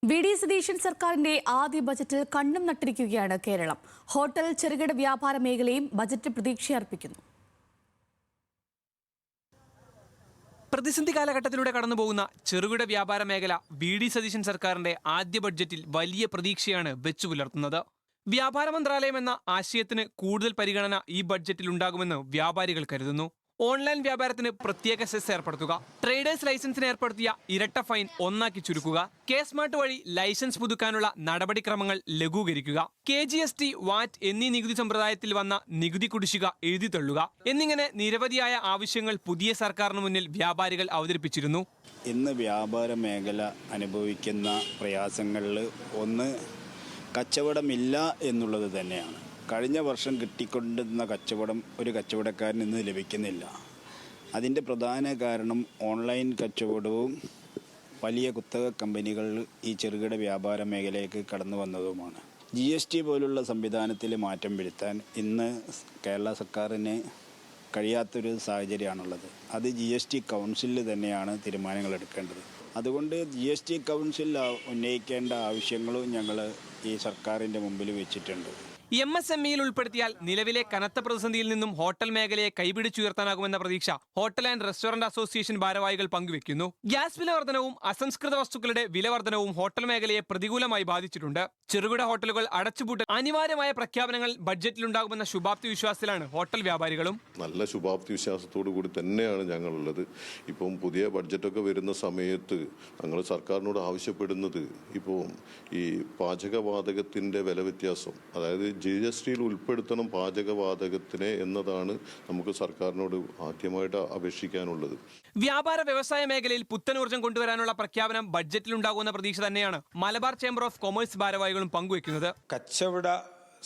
VD. Satheesan സർക്കാരിന്റെ ആദ്യ ബജറ്റിൽ കണ്ണും നട്ടിരിക്കുകയാണ് കേരളം. ഹോട്ടൽ, ചെറുകിട വ്യാപാര മേഖലയും ബജറ്റ് പ്രതീക്ഷയർപ്പിക്കുന്നു. പ്രതിസന്ധി കാലഘട്ടത്തിലൂടെ കടന്നുപോകുന്ന ചെറുകിട വ്യാപാര മേഖല വി.ഡി. സതീശൻ സർക്കാരിന്റെ ആദ്യ ബഡ്ജറ്റിൽ വലിയ പ്രതീക്ഷയാണ് വെച്ചുപുലർത്തുന്നത്. വ്യാപാര മന്ത്രാലയം എന്ന ആശയത്തിന് കൂടുതൽ പരിഗണന ഈ ബഡ്ജറ്റിൽ ഉണ്ടാകുമെന്ന് വ്യാപാരികൾ കരുതുന്നു. ഓൺലൈൻ വ്യാപാരത്തിന് പ്രത്യേക സെസ് ഏർപ്പെടുത്തുക, ട്രേഡേഴ്സ് ലൈസൻസിന് ഏർപ്പെടുത്തിയ ഇരട്ട ഫൈൻ ഒന്നാക്കി ചുരുക്കുക, കെ-സ്മാർട്ട് വഴി ലൈസൻസ് പുതുക്കാനുള്ള നടപടിക്രമങ്ങൾ ലഘൂകരിക്കുക, KGST, വാറ്റ് എന്നീ നികുതി സമ്പ്രദായത്തിൽ വന്ന നികുതി കുടിശ്ശിക എഴുതി തള്ളുക എന്നിങ്ങനെ നിരവധിയായ ആവശ്യങ്ങൾ പുതിയ സർക്കാരിന് മുന്നിൽ വ്യാപാരികൾ അവതരിപ്പിച്ചിരുന്നു. ഇന്ന് വ്യാപാര മേഖല അനുഭവിക്കുന്ന പ്രയാസങ്ങളിൽ ഒന്ന് കച്ചവടമില്ല എന്നുള്ളത് തന്നെയാണ്. കഴിഞ്ഞ വർഷം കിട്ടിക്കൊണ്ടിരുന്ന കച്ചവടം ഒരു കച്ചവടക്കാരന് ഇന്ന് ലഭിക്കുന്നില്ല. അതിൻ്റെ പ്രധാന കാരണം ഓൺലൈൻ കച്ചവടവും വലിയ കുത്തക കമ്പനികൾ ഈ ചെറുകിട വ്യാപാര മേഖലയിലേക്ക് കടന്നു വന്നതുമാണ്. GST പോലുള്ള സംവിധാനത്തിൽ മാറ്റം വരുത്താൻ ഇന്ന് കേരള സർക്കാരിന് കഴിയാത്തൊരു സാഹചര്യമാണുള്ളത്. അത് GST കൗൺസിലിൽ തന്നെയാണ് തീരുമാനങ്ങൾ എടുക്കേണ്ടത്. അതുകൊണ്ട് GST കൗൺസിൽ ഉന്നയിക്കേണ്ട ആവശ്യങ്ങളും ഞങ്ങൾ ഈ സർക്കാരിൻ്റെ മുമ്പിൽ വെച്ചിട്ടുണ്ട്. MSMEയിൽ ഉൾപ്പെടുത്തിയാൽ നിലവിലെ കനത്ത പ്രതിസന്ധിയിൽ നിന്നും ഹോട്ടൽ മേഖലയെ കൈപിടിച്ചുയർത്താനാകുമെന്ന പ്രതീക്ഷ ഹോട്ടൽ ആൻഡ് റെസ്റ്റോറന്റ് അസോസിയേഷൻ ഭാരവാഹികൾ പങ്കുവെക്കുന്നു. ഗ്യാസ് വില വർധനവും അസംസ്കൃത വസ്തുക്കളുടെ വില വർധനവും ഹോട്ടൽ മേഖലയെ പ്രതികൂലമായി ബാധിച്ചിട്ടുണ്ട്. ചെറുകിട ഹോട്ടലുകൾ അടച്ചുപൂട്ടൽ അനിവാര്യമായ പ്രഖ്യാപനങ്ങൾ ബഡ്ജറ്റിലുണ്ടാകുമെന്ന ശുഭാപ്തി വിശ്വാസത്തിലാണ് ഹോട്ടൽ വ്യാപാരികളും. നല്ല ശുഭാപ്തി വിശ്വാസത്തോടു കൂടി തന്നെയാണ് ഞങ്ങളുള്ളത്. ഇപ്പം പുതിയ ബഡ്ജറ്റൊക്കെ വരുന്ന സമയത്ത് ഞങ്ങൾ സർക്കാരിനോട് ആവശ്യപ്പെടുന്നത് ഇപ്പോൾ ഈ പാചകവാതകത്തിൻ്റെ വില വ്യത്യാസം, അതായത് GSTയിൽ ഉൾപ്പെടുത്തണം പാചകവാതകത്തിനെ എന്നതാണ് നമുക്ക് സർക്കാരിനോട് ആദ്യമായിട്ട് അപേക്ഷിക്കാനുള്ളത്. വ്യാപാര വ്യവസായ മേഖലയിൽ പുത്തനൂർജ്ജം കൊണ്ടുവരാനുള്ള പ്രഖ്യാപനം ബഡ്ജറ്റിലുണ്ടാകുന്ന പ്രതീക്ഷ തന്നെയാണ് മലബാർ ചേംബർ ഓഫ് കൊമേഴ്സ് ഭാരവാഹികളും പങ്കുവെക്കുന്നത്. കച്ചവട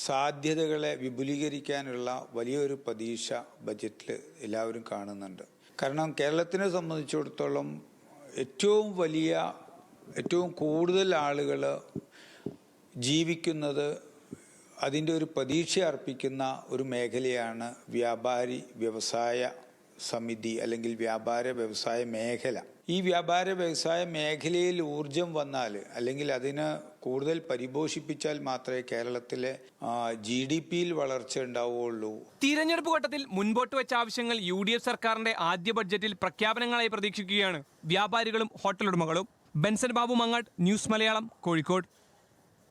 സാധ്യതകളെ വിപുലീകരിക്കാനുള്ള വലിയൊരു പ്രതീക്ഷ ബജറ്റിൽ എല്ലാവരും കാണുന്നുണ്ട്. കാരണം കേരളത്തിനെ സംബന്ധിച്ചിടത്തോളം ഏറ്റവും കൂടുതൽ ആളുകൾ ജീവിക്കുന്നത് അതിൻ്റെ ഒരു പ്രതീക്ഷ അർപ്പിക്കുന്ന ഒരു മേഖലയാണ് വ്യാപാരി വ്യവസായ സമിതി അല്ലെങ്കിൽ വ്യാപാര വ്യവസായ മേഖല. ഈ വ്യാപാര വ്യവസായ മേഖലയിൽ ഊർജം വന്നാൽ അല്ലെങ്കിൽ അതിന് കൂടുതൽ പരിപോഷിപ്പിച്ചാൽ മാത്രമേ കേരളത്തിലെ GDPയിൽ വളർച്ച ഉണ്ടാവുകയുള്ളൂ. തിരഞ്ഞെടുപ്പ് ഘട്ടത്തിൽ മുൻപോട്ട് വെച്ച ആവശ്യങ്ങൾ UDF സർക്കാരിന്റെ ആദ്യ ബഡ്ജറ്റിൽ പ്രഖ്യാപനങ്ങളായി പ്രതീക്ഷിക്കുകയാണ് വ്യാപാരികളും ഹോട്ടലുടമകളും. ബെൻസൺ ബാബു മങ്ങാട്, ന്യൂസ് മലയാളം, കോഴിക്കോട്.